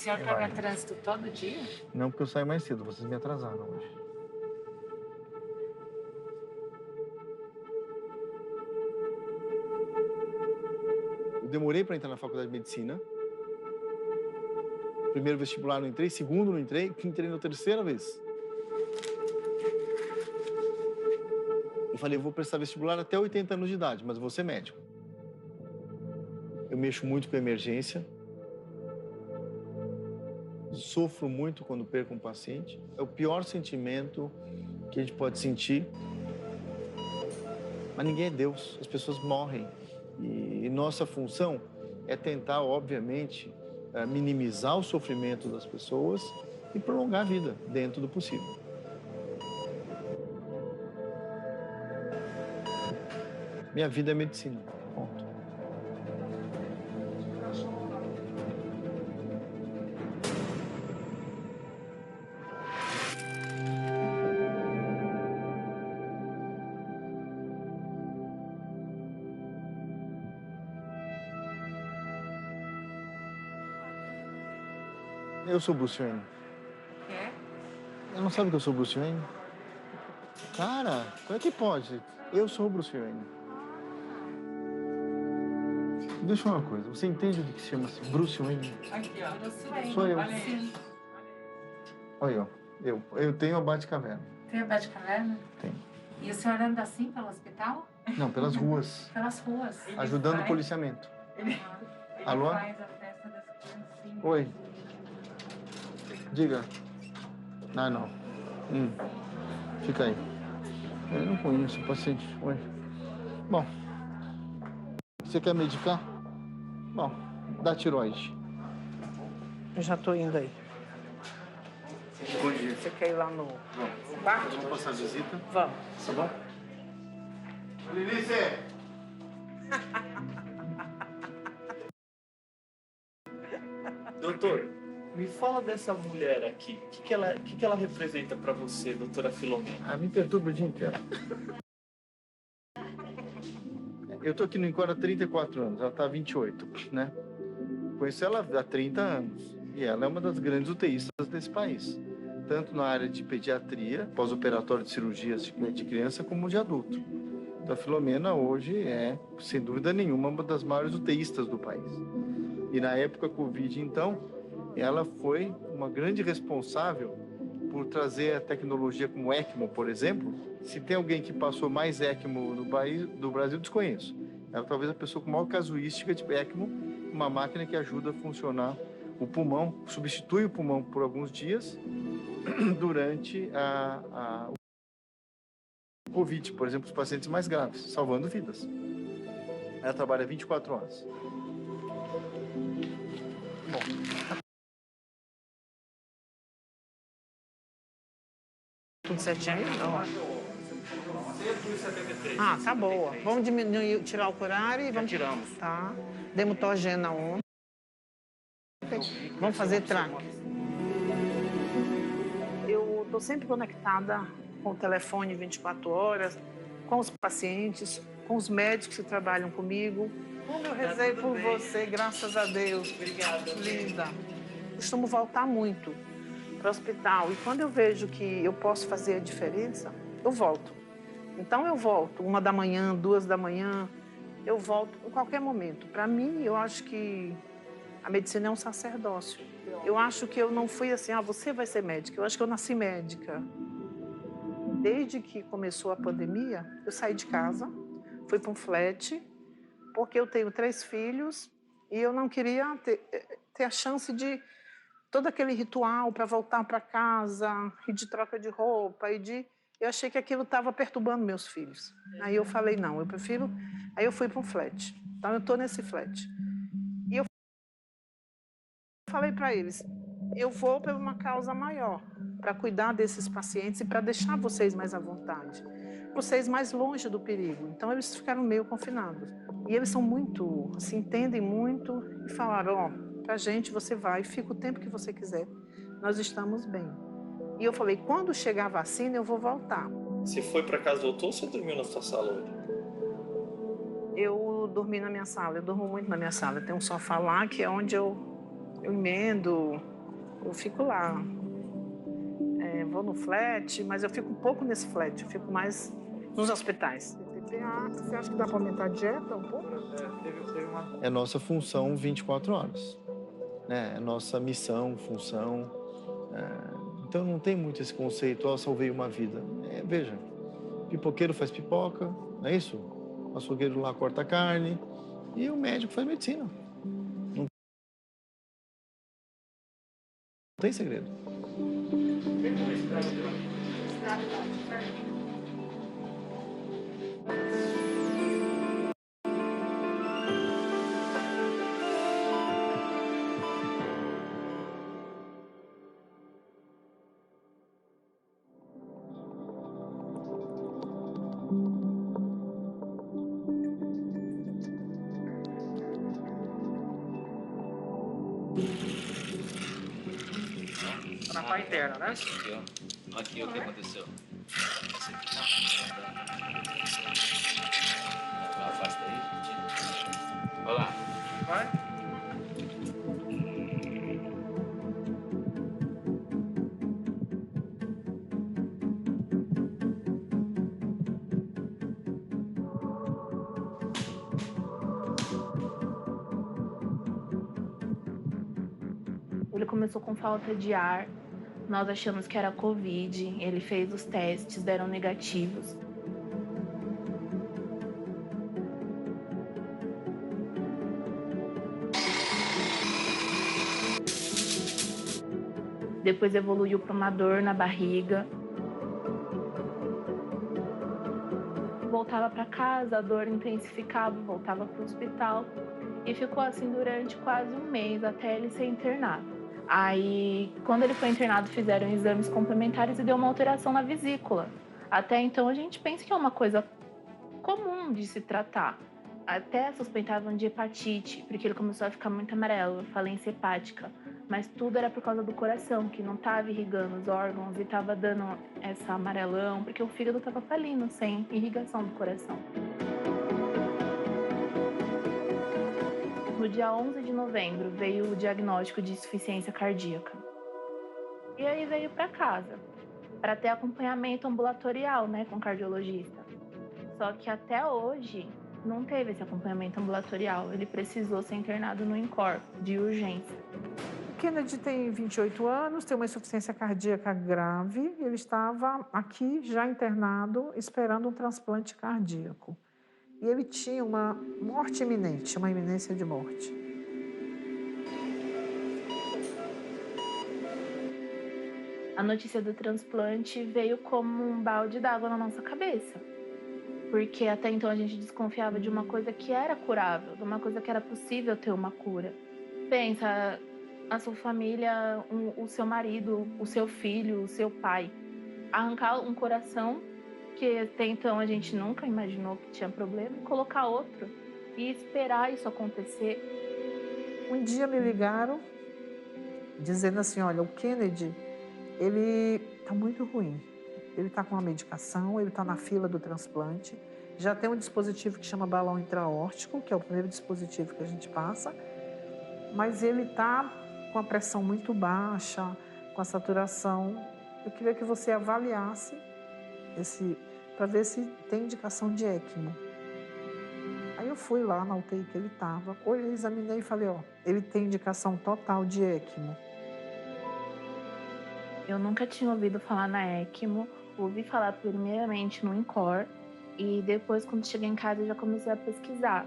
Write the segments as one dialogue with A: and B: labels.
A: senhor pega trânsito todo dia?
B: Não, porque eu saio mais cedo. Vocês me atrasaram hoje. Eu demorei para entrar na faculdade de medicina. Primeiro vestibular não entrei, segundo não entrei na terceira vez. Eu falei, eu vou prestar vestibular até 80 anos de idade, mas vou ser médico. Eu mexo muito com emergência. Sofro muito quando perco um paciente. É o pior sentimento que a gente pode sentir. Mas ninguém é Deus, as pessoas morrem. E nossa função é tentar, obviamente, minimizar o sofrimento das pessoas e prolongar a vida dentro do possível. Minha vida é medicina, ponto. Eu sou Bruce Wayne.
A: É?
B: Ela não sabe que eu sou Bruce Wayne? Cara, como é que pode? Eu sou o Bruce Wayne. Deixa eu falar uma coisa. Você entende o que se chama Bruce Wayne?
A: Aqui, ó. Bruce Wayne.
B: Sou eu.
A: Olha aí.
B: Olha, eu tenho a Batcaverna.
A: Tem a Batcaverna?
B: Tem.
A: E o senhor anda assim pelo hospital?
B: Não, pelas ruas.
A: Pelas ruas.
B: Ajudando o policiamento.
A: Ele
B: Alô?
A: faz a festa das criancinhas.
B: Oi. Diga. Ah, não. Fica aí. Eu não conheço o paciente. Oi. Bom. Você quer medicar? Bom, dá tiroide.
C: Eu já tô indo aí.
B: Bom dia.
C: Você quer ir lá no quarto?
B: Vamos passar a visita?
C: Vamos.
B: Tá bom? Lilice!
D: Doutor, me fala dessa mulher aqui. O que ela representa para você, doutora Filomena?
B: Ah, me perturba o dia inteiro. Eu tô aqui no Incor há 34 anos, ela tá há 28, né? Conheço ela há 30 anos e ela é uma das grandes UTIstas desse país. Tanto na área de pediatria, pós-operatório de cirurgias de criança, como de adulto. Então a Filomena hoje é, sem dúvida nenhuma, uma das maiores UTIstas do país. E na época Covid, então, ela foi uma grande responsável por trazer a tecnologia como ECMO, por exemplo. Se tem alguém que passou mais ECMO no país, do Brasil, desconheço. Ela talvez a pessoa com maior casuística de ECMO, uma máquina que ajuda a funcionar o pulmão, substitui o pulmão por alguns dias durante o Covid, por exemplo, os pacientes mais graves, salvando vidas. Ela trabalha 24 horas. Bom.
C: Tudo certinho aí? Ah, tá boa. Vamos diminuir, tirar o curário e vamos...
D: Já tiramos.
C: Tá. Demos torgena ontem. Vamos fazer traque. Eu tô sempre conectada com o telefone 24 horas, com os pacientes, com os médicos que trabalham comigo. Como eu rezei por você, graças a Deus.
D: Obrigada.
C: Linda. Costumo voltar muito para o hospital e quando eu vejo que eu posso fazer a diferença, eu volto. Então eu volto 1 da manhã, 2 da manhã, eu volto em qualquer momento. Para mim, eu acho que a medicina é um sacerdócio. Eu acho que eu não fui assim, você vai ser médica. Eu acho que eu nasci médica. Desde que começou a pandemia, eu saí de casa, fui para um flat, porque eu tenho 3 filhos e eu não queria ter a chance de todo aquele ritual para voltar para casa, e de troca de roupa, eu achei que aquilo estava perturbando meus filhos. Aí eu falei, não, eu prefiro... Aí eu fui para um flat. Então eu estou nesse flat. E eu falei para eles, eu vou por uma causa maior, para cuidar desses pacientes e para deixar vocês mais à vontade, vocês mais longe do perigo. Então eles ficaram meio confinados. E eles são muito, assim, entendem muito e falaram, pra gente você vai, fica o tempo que você quiser, nós estamos bem. E eu falei, quando chegar a vacina eu vou voltar.
D: Você foi para casa do doutor ou você dormiu na sua sala hoje?
C: Eu dormi na minha sala, eu durmo muito na minha sala. Tem um sofá lá que é onde eu emendo eu fico lá. Vou no flat, mas eu fico um pouco nesse flat, eu fico mais nos hospitais. TPA, você acha que dá para aumentar a dieta um pouco?
B: É nossa função 24 horas. Né? É nossa missão, função. Então não tem muito esse conceito, salvei uma vida. Veja, pipoqueiro faz pipoca, não é isso? O açougueiro lá corta carne e o médico faz medicina. Não tem segredo.
C: Na parte interna, né?
E: Aqui o que aconteceu? Afasta aí. Olha lá.
C: Vai.
F: Ele começou com falta de ar. Nós achamos que era Covid. Ele fez os testes, deram negativos. Depois evoluiu para uma dor na barriga. Voltava para casa, a dor intensificava, voltava para o hospital. E ficou assim durante quase um mês, até ele ser internado. Aí, quando ele foi internado, fizeram exames complementares e deu uma alteração na vesícula. Até então, a gente pensa que é uma coisa comum de se tratar. Até suspeitavam de hepatite, porque ele começou a ficar muito amarelo, falência hepática. Mas tudo era por causa do coração, que não estava irrigando os órgãos e estava dando essa amarelão, porque o fígado estava falindo, sem irrigação do coração. No dia 11 de novembro, veio o diagnóstico de insuficiência cardíaca. E aí veio para casa, para ter acompanhamento ambulatorial, né, com cardiologista. Só que até hoje não teve esse acompanhamento ambulatorial. Ele precisou ser internado no INCOR, de urgência.
C: Kennedy tem 28 anos, tem uma insuficiência cardíaca grave. Ele estava aqui já internado, esperando um transplante cardíaco. E ele tinha uma morte iminente, uma iminência de morte.
F: A notícia do transplante veio como um balde d'água na nossa cabeça. Porque até então a gente desconfiava de uma coisa que era curável, de uma coisa que era possível ter uma cura. Pensa, a sua família, o seu marido, o seu filho, o seu pai. Arrancar um coração que até então a gente nunca imaginou que tinha problema, e colocar outro e esperar isso acontecer.
C: Um dia me ligaram dizendo assim, olha, o Kennedy, ele está muito ruim. Ele está com uma medicação, ele está na fila do transplante, já tem um dispositivo que chama balão intraórtico, que é o primeiro dispositivo que a gente passa, mas ele está com a pressão muito baixa, com a saturação. Eu queria que você avaliasse para ver se tem indicação de ECMO. Aí eu fui lá na UTI que ele estava, olhei, examinei e falei, ele tem indicação total de ECMO.
F: Eu nunca tinha ouvido falar na ECMO, ouvi falar primeiramente no INCOR e depois, quando cheguei em casa, eu já comecei a pesquisar.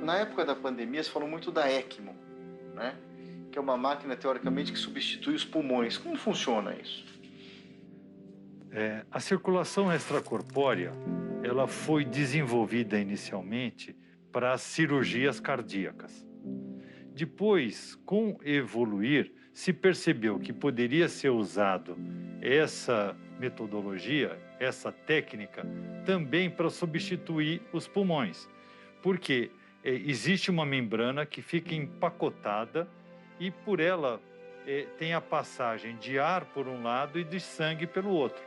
B: Na época da pandemia, se falou muito da ECMO, né? Que é uma máquina, teoricamente, que substitui os pulmões. Como funciona isso?
G: A circulação extracorpórea, ela foi desenvolvida inicialmente para cirurgias cardíacas. Depois, com evoluir, se percebeu que poderia ser usado essa metodologia, essa técnica, também para substituir os pulmões. Porque existe uma membrana que fica empacotada e por ela tem a passagem de ar por um lado e de sangue pelo outro.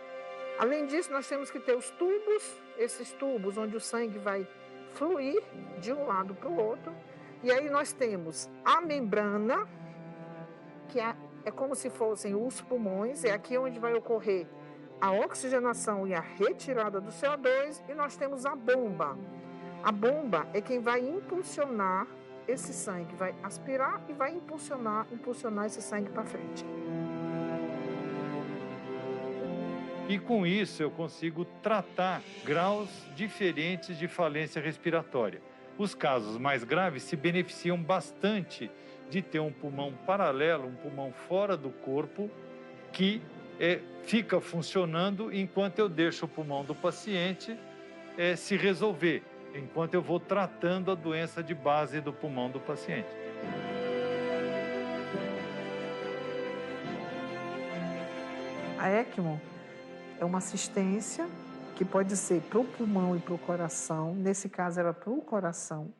C: Além disso, nós temos que ter os tubos, esses tubos onde o sangue vai fluir de um lado para o outro. E aí nós temos a membrana, que é como se fossem os pulmões, é aqui onde vai ocorrer a oxigenação e a retirada do CO2, e nós temos a bomba. A bomba é quem vai impulsionar esse sangue, vai aspirar e vai impulsionar esse sangue para frente.
G: E com isso eu consigo tratar graus diferentes de falência respiratória. Os casos mais graves se beneficiam bastante de ter um pulmão paralelo, um pulmão fora do corpo, que fica funcionando enquanto eu deixo o pulmão do paciente se resolver, enquanto eu vou tratando a doença de base do pulmão do paciente.
C: A ECMO é uma assistência que pode ser para o pulmão e para o coração, nesse caso era para o coração,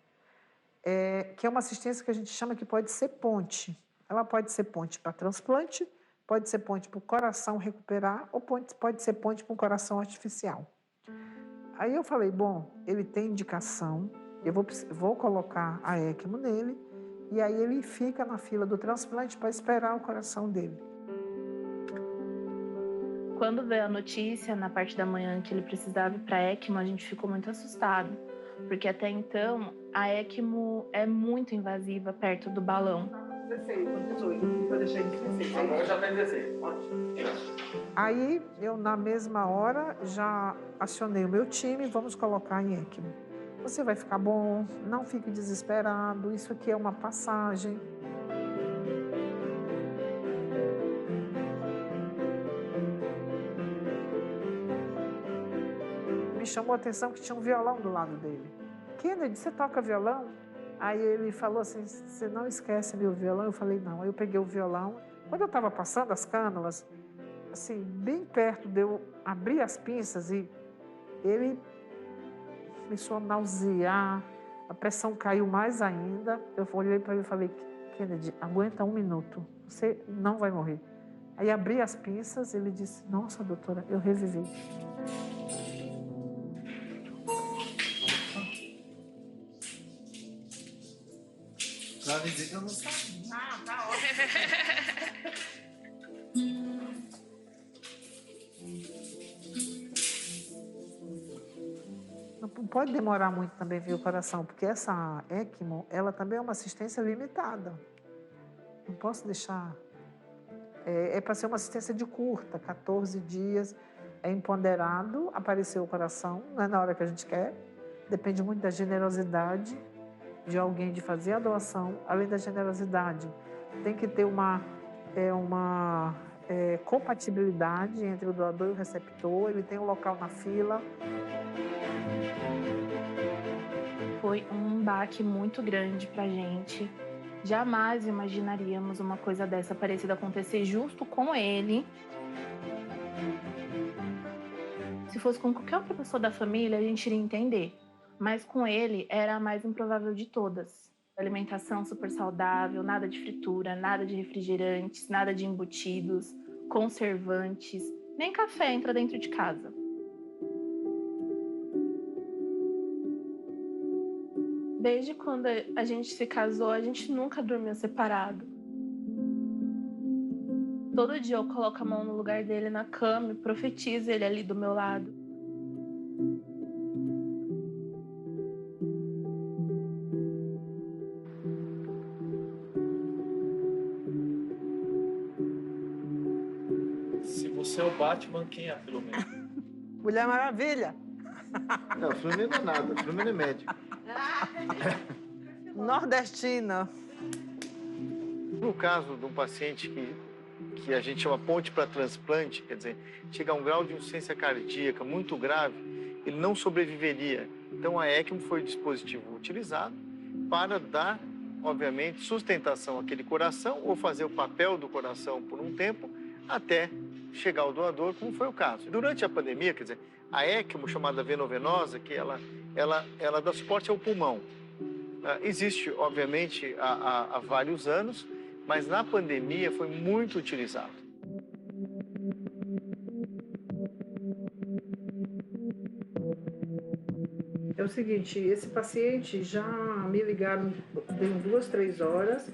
C: que é uma assistência que a gente chama que pode ser ponte. Ela pode ser ponte para transplante, pode ser ponte para o coração recuperar, ou pode ser ponte para um coração artificial. Aí eu falei, bom, ele tem indicação, eu vou colocar a ECMO nele, e aí ele fica na fila do transplante para esperar o coração dele.
F: Quando veio a notícia, na parte da manhã, que ele precisava ir para a ECMO, a gente ficou muito assustado, porque até então a ECMO é muito invasiva perto do balão.
C: 16, 18, vou deixar ele 16.
D: Agora já tem 16.
C: Aí eu, na mesma hora, já acionei o meu time, vamos colocar em ECMO. Você vai ficar bom, não fique desesperado, isso aqui é uma passagem. Me chamou a atenção que tinha um violão do lado dele. Kennedy, você toca violão? Aí ele falou assim, você não esquece meu violão? Eu falei, não. Aí eu peguei o violão. Quando eu estava passando as cânulas, assim, bem perto de eu abrir as pinças, e ele começou a nausear, a pressão caiu mais ainda. Eu olhei para ele e falei, Kennedy, aguenta 1 minuto, você não vai morrer. Aí abri as pinças, ele disse, nossa, doutora, eu revivi.
B: Na visita eu não sabia.
C: Ah, tá ótimo. Não pode demorar muito também ver o coração, porque essa ECMO, ela também é uma assistência limitada. Não posso deixar... É para ser uma assistência de curta, 14 dias. É empoderado, apareceu o coração, não é na hora que a gente quer. Depende muito da generosidade de alguém de fazer a doação. Além da generosidade, tem que ter uma compatibilidade entre o doador e o receptor. Ele tem um local na fila.
F: Foi um baque muito grande pra gente. Jamais imaginaríamos uma coisa dessa parecida acontecer justo com ele. Se fosse com qualquer outra pessoa da família, a gente iria entender. Mas com ele, era a mais improvável de todas. Alimentação super saudável, nada de fritura, nada de refrigerantes, nada de embutidos, conservantes, nem café entra dentro de casa. Desde quando a gente se casou, a gente nunca dormiu separado. Todo dia eu coloco a mão no lugar dele na cama e profetizo ele ali do meu lado.
D: Se você é o Batman, quem é a Filomena?
C: Mulher Maravilha.
B: Não, Filomena não é nada, Filomena é médico.
C: Nordestina.
B: No caso de um paciente que a gente chama ponte para transplante, quer dizer, chega a um grau de insuficiência cardíaca muito grave, ele não sobreviveria. Então a ECMO foi o dispositivo utilizado para dar, obviamente, sustentação àquele coração ou fazer o papel do coração por um tempo até chegar ao doador, como foi o caso. Durante a pandemia, quer dizer, a ECMO, chamada venovenosa, que ela dá suporte ao pulmão. Existe, obviamente, há vários anos, mas na pandemia foi muito utilizado.
C: É o seguinte, esse paciente já me ligaram dei 2, 3 horas.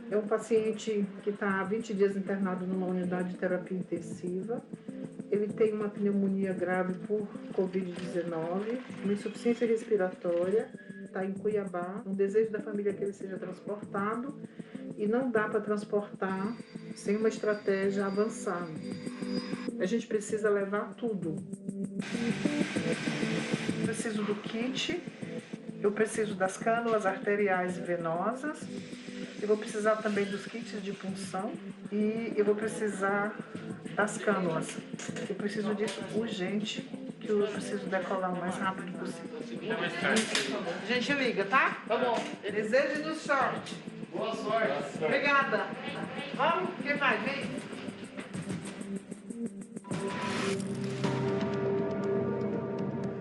C: É um paciente que está há 20 dias internado numa unidade de terapia intensiva. Ele tem uma pneumonia grave por Covid-19, uma insuficiência respiratória, está em Cuiabá. Um desejo da família é que ele seja transportado e não dá para transportar sem uma estratégia avançada. A gente precisa levar tudo. Eu preciso do kit, eu preciso das cânulas arteriais e venosas, eu vou precisar também dos kits de punção e eu vou precisar das cânulas. Eu preciso disso urgente, que eu preciso decolar o mais rápido possível. A gente liga, tá? Tá bom. Desejo do sorte.
D: Boa sorte.
C: Obrigada. Vamos? Quem vai? Vem.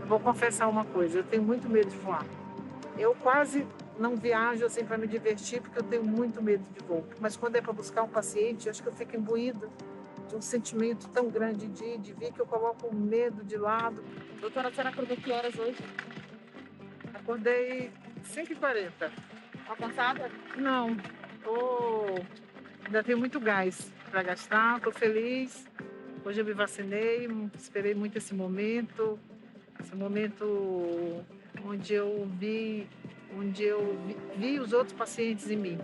C: Eu vou confessar uma coisa, eu tenho muito medo de voar. Eu quase não viajo assim para me divertir, porque eu tenho muito medo de voo. Mas quando é para buscar um paciente, eu acho que eu fico imbuída de um sentimento tão grande de ver que eu coloco o medo de lado.
F: Doutora, a senhora acordou que horas hoje?
C: Acordei 5h40.
F: Tá cansada?
C: Não, ainda tenho muito gás para gastar, estou feliz. Hoje eu me vacinei, esperei muito esse momento onde eu vi os outros pacientes em mim.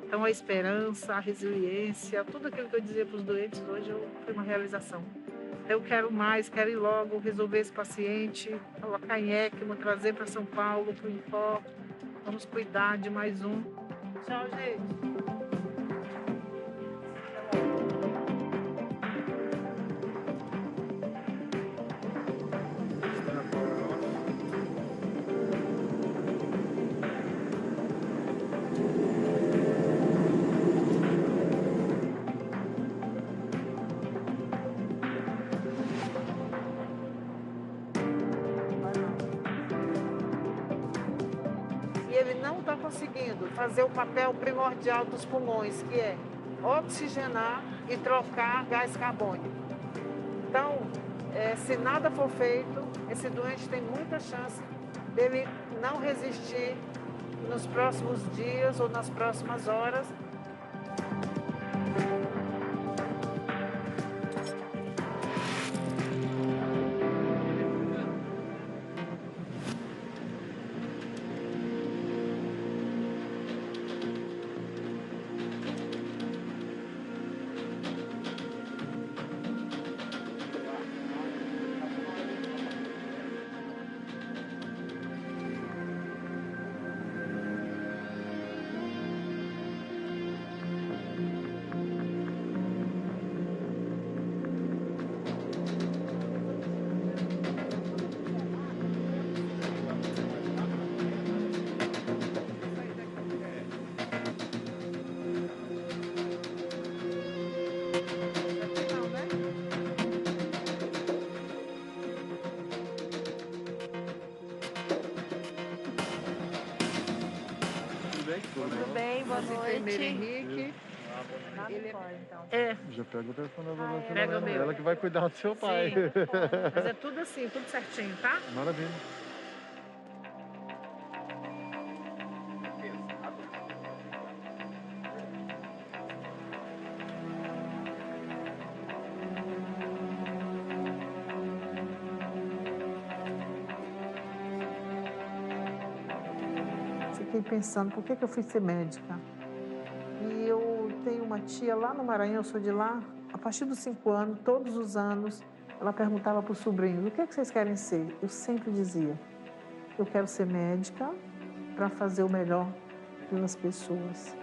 C: Então a esperança, a resiliência, tudo aquilo que eu dizia para os doentes, hoje foi uma realização. Eu quero mais, quero ir logo resolver esse paciente, colocar em ECMO, trazer para São Paulo, para o Infor. Vamos cuidar de mais um. Tchau, gente. Conseguindo fazer o papel primordial dos pulmões, que é oxigenar e trocar gás carbônico. Então, se nada for feito, esse doente tem muita chance dele não resistir nos próximos dias ou nas próximas horas.
F: Tudo bem, boa noite.
C: Henrique.
F: Ele então.
B: Já pega o telefone da dona
C: Pega o meu.
B: ela que vai cuidar do seu pai.
C: Sim. Mas é tudo assim, tudo certinho, tá?
B: Maravilha.
C: Fiquei pensando, por que eu fui ser médica? E eu tenho uma tia lá no Maranhão, eu sou de lá. A partir dos 5 anos, todos os anos, ela perguntava para os sobrinhos, o que vocês querem ser? Eu sempre dizia, eu quero ser médica para fazer o melhor pelas pessoas.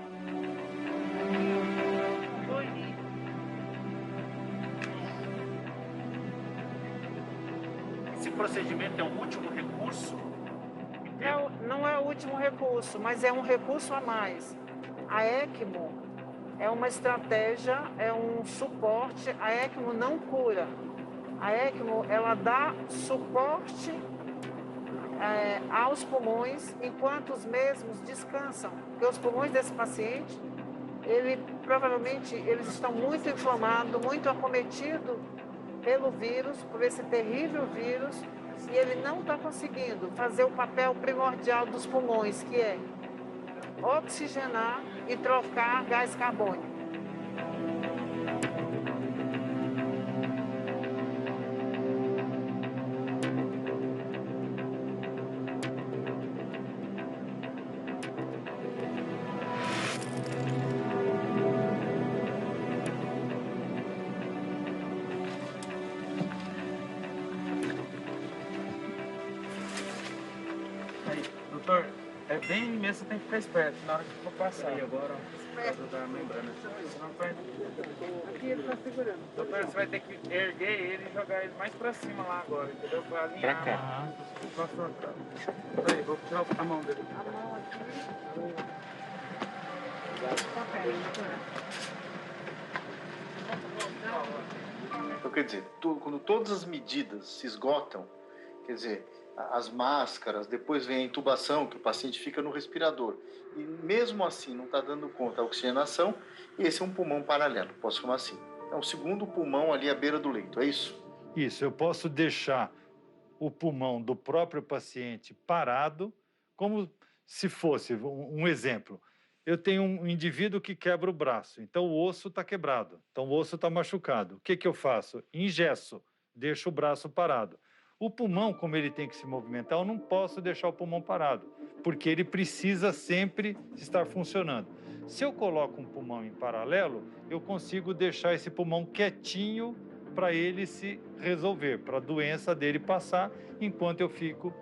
H: Esse procedimento é um último recurso?
C: Não é o último recurso, mas é um recurso a mais. A ECMO é uma estratégia, é um suporte. A ECMO não cura. A ECMO, ela dá suporte aos pulmões enquanto os mesmos descansam. Porque os pulmões desse paciente, provavelmente eles estão muito inflamados, muito acometidos pelo vírus, por esse terrível vírus, e ele não está conseguindo fazer o papel primordial dos pulmões, que é oxigenar e trocar gás carbônico.
I: Aí, doutor, é bem imenso, tem que ficar esperto na hora que for passar. Aí agora, por causa da membrana. Senão vai...
C: Aqui ele está segurando.
I: Doutor, você vai ter que erguer ele e jogar ele mais pra cima lá agora, entendeu? Pra alinhar.
E: Pra cá.
I: Pra sua cara. Peraí, vou tirar a mão dele.
C: A mão aqui. Toca aí, doutora.
B: Então, quer dizer, quando todas as medidas se esgotam, quer dizer, as máscaras, depois vem a intubação, que o paciente fica no respirador, e mesmo assim não está dando conta da oxigenação, e esse é um pulmão paralelo, posso chamar assim. É o segundo pulmão ali à beira do leito, é isso?
G: Isso, eu posso deixar o pulmão do próprio paciente parado, como se fosse, um exemplo, eu tenho um indivíduo que quebra o braço, então o osso está quebrado, então o osso está machucado. O que eu faço? Engesso, deixo o braço parado. O pulmão, como ele tem que se movimentar, eu não posso deixar o pulmão parado, porque ele precisa sempre estar funcionando. Se eu coloco um pulmão em paralelo, eu consigo deixar esse pulmão quietinho para ele se resolver, para a doença dele passar, enquanto eu fico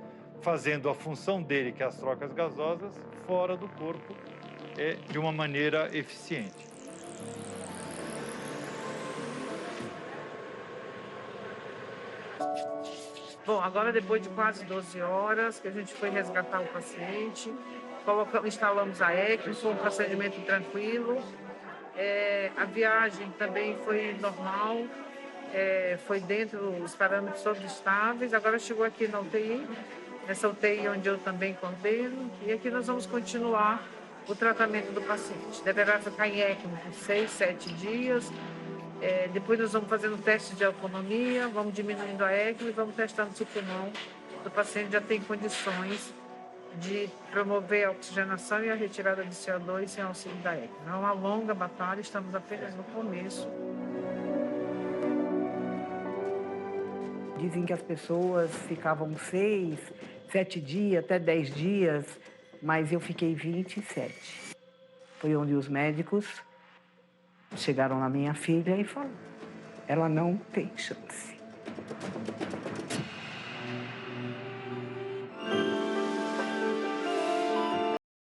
G: fazendo a função dele, que é as trocas gasosas, fora do corpo, de uma maneira eficiente.
C: Bom, agora depois de quase 12 horas que a gente foi resgatar o paciente, instalamos a ECMO, foi um procedimento tranquilo. A viagem também foi normal, foi dentro dos parâmetros todos estáveis. Agora chegou aqui na UTI, nessa UTI onde eu também coordeno, e aqui nós vamos continuar o tratamento do paciente. Deverá ficar em ECMO por 6, 7 dias. Depois nós vamos fazendo testes de autonomia, vamos diminuindo a ECMO e vamos testando se o pulmão do paciente já tem condições de promover a oxigenação e a retirada de CO2 sem auxílio da ECMO. É uma longa batalha, estamos apenas no começo.
J: Dizem que as pessoas ficavam 6, 7 dias, até 10 dias, mas eu fiquei 27. Foi onde os médicos chegaram na minha filha e falaram, ela não tem chance.